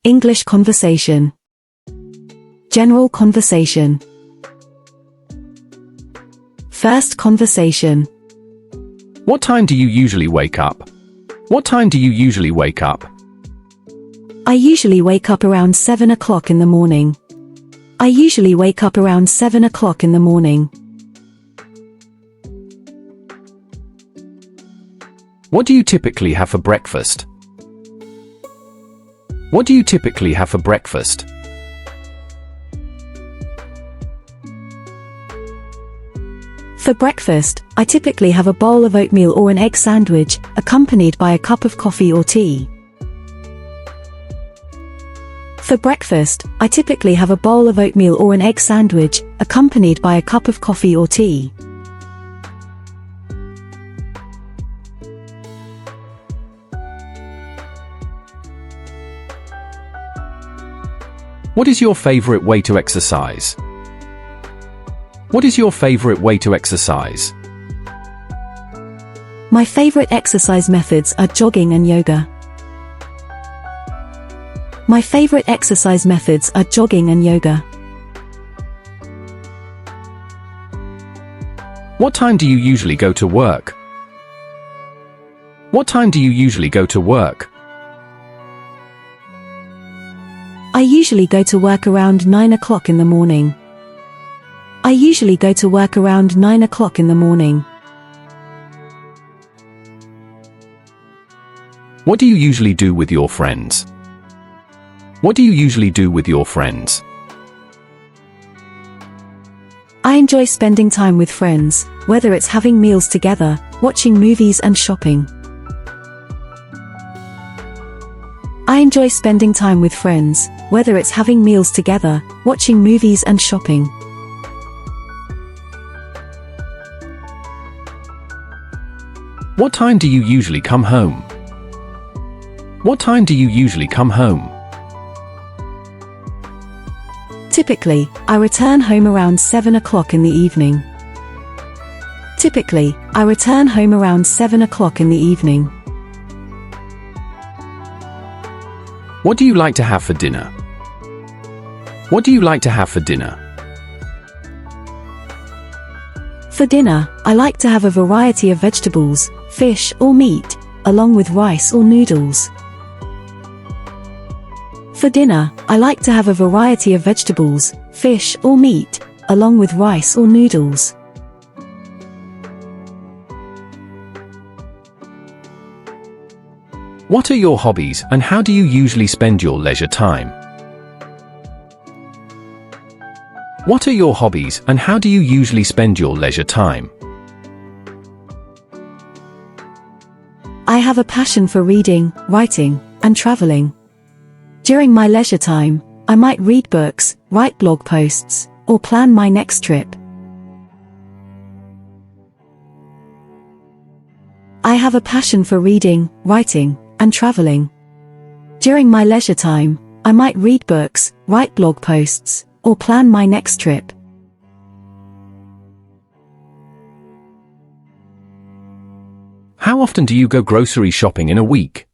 English conversation. General conversation. First conversation. What time do you usually wake up? What time do you usually wake up? I usually wake up around 7 o'clock in the morning. I usually wake up around 7 o'clock in the morning. What do you typically have for breakfast? What do you typically have for breakfast? For breakfast, I typically have a bowl of oatmeal or an egg sandwich, accompanied by a cup of coffee or tea. For breakfast, I typically have a bowl of oatmeal or an egg sandwich, accompanied by a cup of coffee or tea. What is your favorite way to exercise? What is your favorite way to exercise? My favorite exercise methods are jogging and yoga. My favorite exercise methods are jogging and yoga. What time do you usually go to work? What time do you usually go to work? I usually go to work around 9 o'clock in the morning. I usually go to work around 9 o'clock in the morning. What do you usually do with your friends? What do you usually do with your friends? I enjoy spending time with friends, whether it's having meals together, watching movies and shopping. I enjoy spending time with friends, whether it's having meals together, watching movies and shopping. What time do you usually come home? What time do you usually come home? Typically, I return home around 7 o'clock in the evening. Typically, I return home around 7 o'clock in the evening. What do you like to have for dinner? What do you like to have for dinner? For dinner, I like to have a variety of vegetables, fish or meat, along with rice or noodles. For dinner, I like to have a variety of vegetables, fish or meat, along with rice or noodles. What are your hobbies and how do you usually spend your leisure time? What are your hobbies and how do you usually spend your leisure time? I have a passion for reading, writing, and traveling. During my leisure time, I might read books, write blog posts, or plan my next trip. I have a passion for reading, writing, and traveling. During my leisure time, I might read books, write blog posts, or plan my next trip. How often do you go grocery shopping in a week?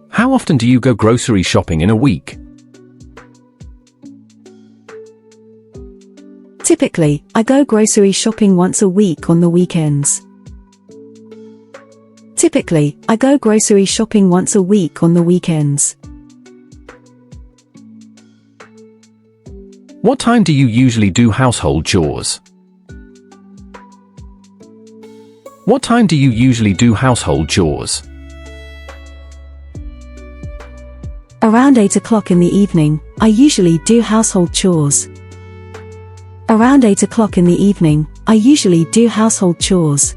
How often do you go grocery shopping in a week? Typically, I go grocery shopping once a week on the weekends. Typically, I go grocery shopping once a week on the weekends. What time do you usually do household chores? What time do you usually do household chores? Around 8 o'clock in the evening, I usually do household chores. Around 8 o'clock in the evening, I usually do household chores.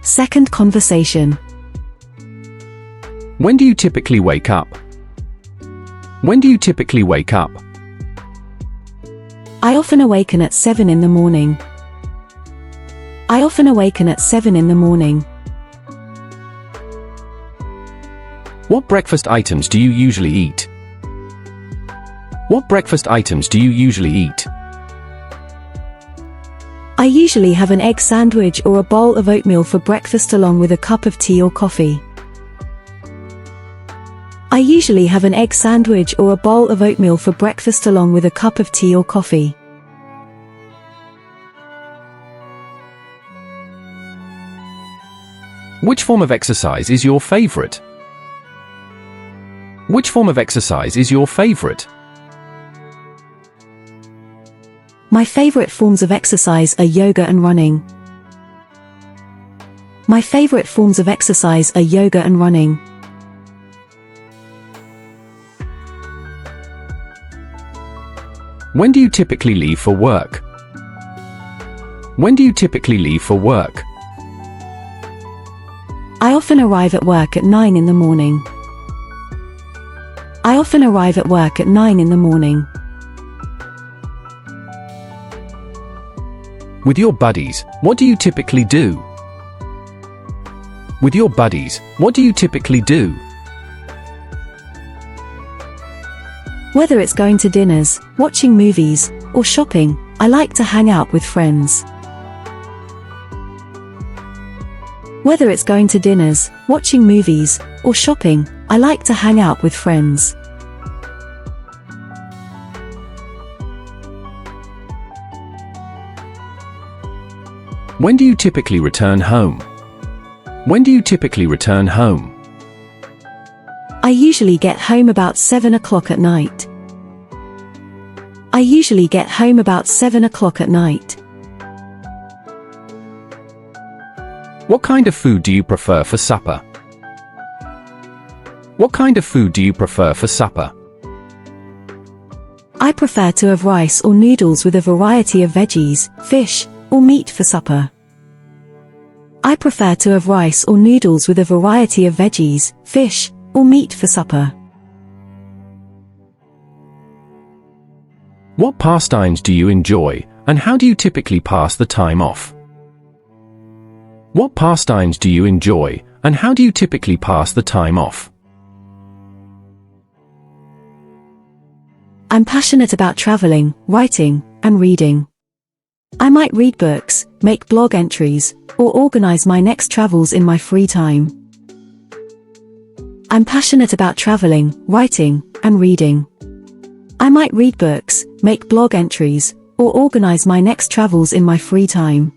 Second conversation. When do you typically wake up? When do you typically wake up? I often awaken at 7 in the morning. I often awaken at 7 in the morning. What breakfast items do you usually eat? What breakfast items do you usually eat? I usually have an egg sandwich or a bowl of oatmeal for breakfast along with a cup of tea or coffee. I usually have an egg sandwich or a bowl of oatmeal for breakfast along with a cup of tea or coffee. Which form of exercise is your favorite? Which form of exercise is your favorite? My favorite forms of exercise are yoga and running. My favorite forms of exercise are yoga and running. When do you typically leave for work? When do you typically leave for work? I often arrive at work at 9 in the morning. I often arrive at work at 9 in the morning. With your buddies, what do you typically do? With your buddies, what do you typically do? Whether it's going to dinners, watching movies, or shopping, I like to hang out with friends. Whether it's going to dinners, watching movies, or shopping, I like to hang out with friends. When do you typically return home? When do you typically return home? I usually get home about 7 o'clock at night. I usually get home about 7 o'clock at night. What kind of food do you prefer for supper? What kind of food do you prefer for supper? I prefer to have rice or noodles with a variety of veggies, fish, or meat for supper. I prefer to have rice or noodles with a variety of veggies, fish, or meat for supper. What pastimes do you enjoy, and how do you typically pass the time off? What pastimes do you enjoy, and how do you typically pass the time off? I'm passionate about traveling, writing, and reading. I might read books, make blog entries, or organize my next travels in my free time. I'm passionate about traveling, writing, and reading. I might read books, make blog entries, or organize my next travels in my free time.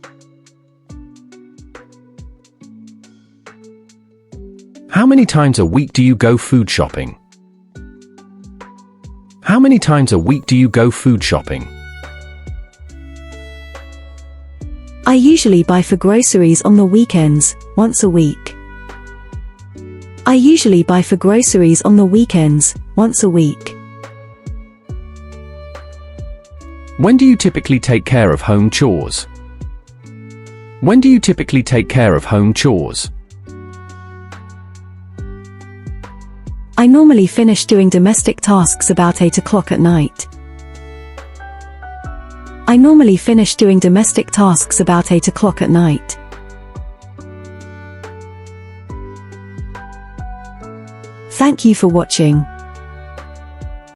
How many times a week do you go food shopping? How many times a week do you go food shopping? I usually buy for groceries on the weekends, once a week. I usually buy for groceries on the weekends, once a week. When do you typically take care of home chores? When do you typically take care of home chores? I normally finish doing domestic tasks about 8 o'clock at night. I normally finish doing domestic tasks about 8 o'clock at night. Thank you for watching.